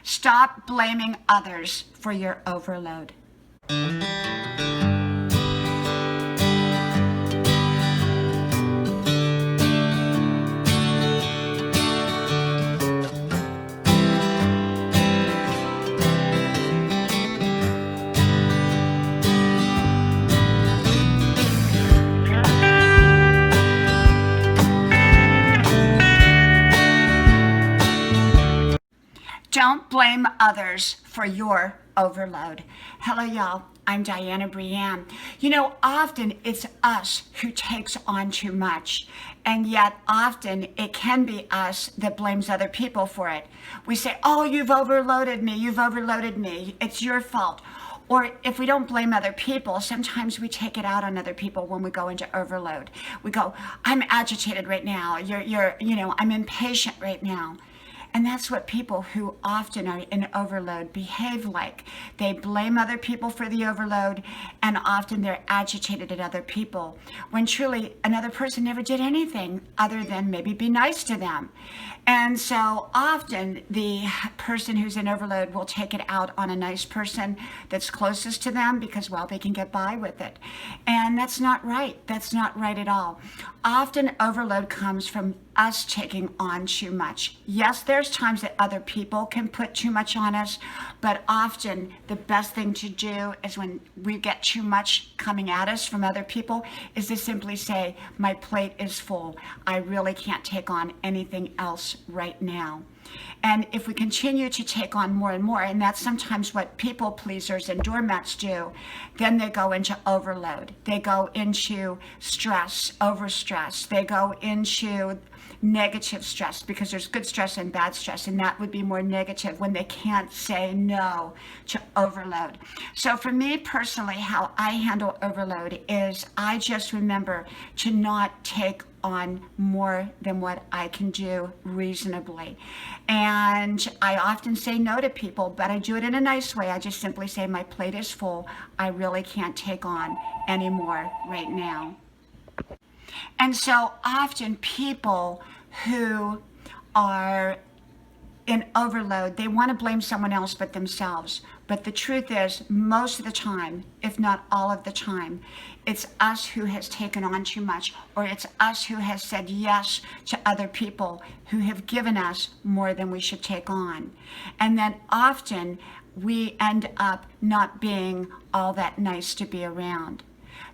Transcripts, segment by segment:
Stop blaming others for your overload. Don't blame others for your overload. Hello, y'all. I'm Diana Brienne. You know, often it's us who takes on too much, and yet often it can be us that blames other people for it. We say, oh, you've overloaded me, it's your fault. Or if we don't blame other people, sometimes we take it out on other people when we go into overload. We go, I'm agitated right now, I'm impatient right now. And that's what people who often are in overload behave like. They blame other people for the overload, and often they're agitated at other people, when truly another person never did anything other than maybe be nice to them. And so often the person who's in overload will take it out on a nice person that's closest to them because, well, they can get by with it. And that's not right. That's not right at all. Often overload comes from us taking on too much. Yes, there's times that other people can put too much on us, but often the best thing to do is when we get too much coming at us from other people is to simply say, my plate is full. I really can't take on anything else right now. And if we continue to take on more and more, and that's sometimes what people pleasers and doormats do, then they go into overload. They go into stress, overstress. They go into negative stress, because there's good stress and bad stress, and that would be more negative when they can't say no to overload. So for me personally, how I handle overload is I just remember to not take on more than what I can do reasonably. And I often say no to people, but I do it in a nice way. I just simply say, my plate is full. I really can't take on any more right now. And so often people who are in overload, they want to blame someone else but themselves. But the truth is, most of the time, if not all of the time, it's us who has taken on too much, or it's us who has said yes to other people who have given us more than we should take on. And then often we end up not being all that nice to be around.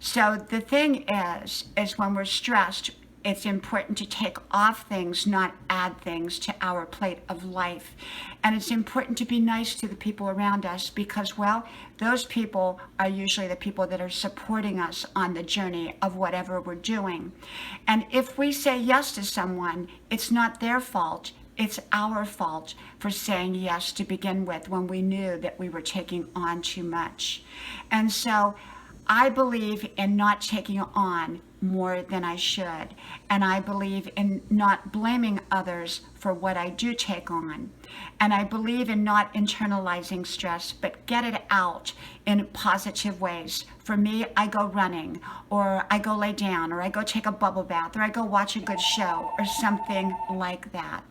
So the thing is when we're stressed, it's important to take off things, not add things to our plate of life. And it's important to be nice to the people around us because, well, those people are usually the people that are supporting us on the journey of whatever we're doing. And if we say yes to someone, it's not their fault. It's our fault for saying yes to begin with when we knew that we were taking on too much. And so I believe in not taking on more than I should. And I believe in not blaming others for what I do take on. And I believe in not internalizing stress, but get it out in positive ways. For me, I go running, or I go lay down, or I go take a bubble bath, or I go watch a good show, or something like that.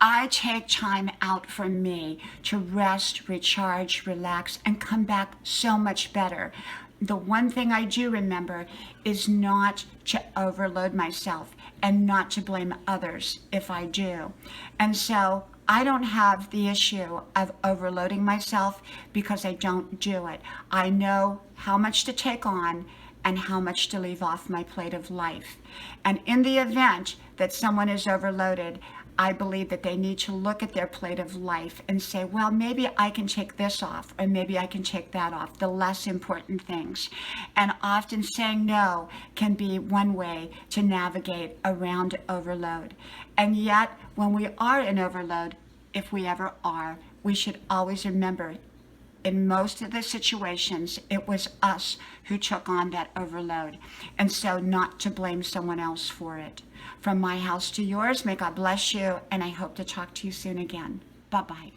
I take time out for me to rest, recharge, relax, and come back so much better. The one thing I do remember is not to overload myself and not to blame others if I do. And so I don't have the issue of overloading myself because I don't do it. I know how much to take on and how much to leave off my plate of life. And in the event that someone is overloaded, I believe that they need to look at their plate of life and say, well, maybe I can take this off, or maybe I can take that off, the less important things. And often saying no can be one way to navigate around overload. And yet, when we are in overload, if we ever are, we should always remember, in most of the situations, it was us who took on that overload. And so not to blame someone else for it. From my house to yours, may God bless you, and I hope to talk to you soon again. Bye-bye.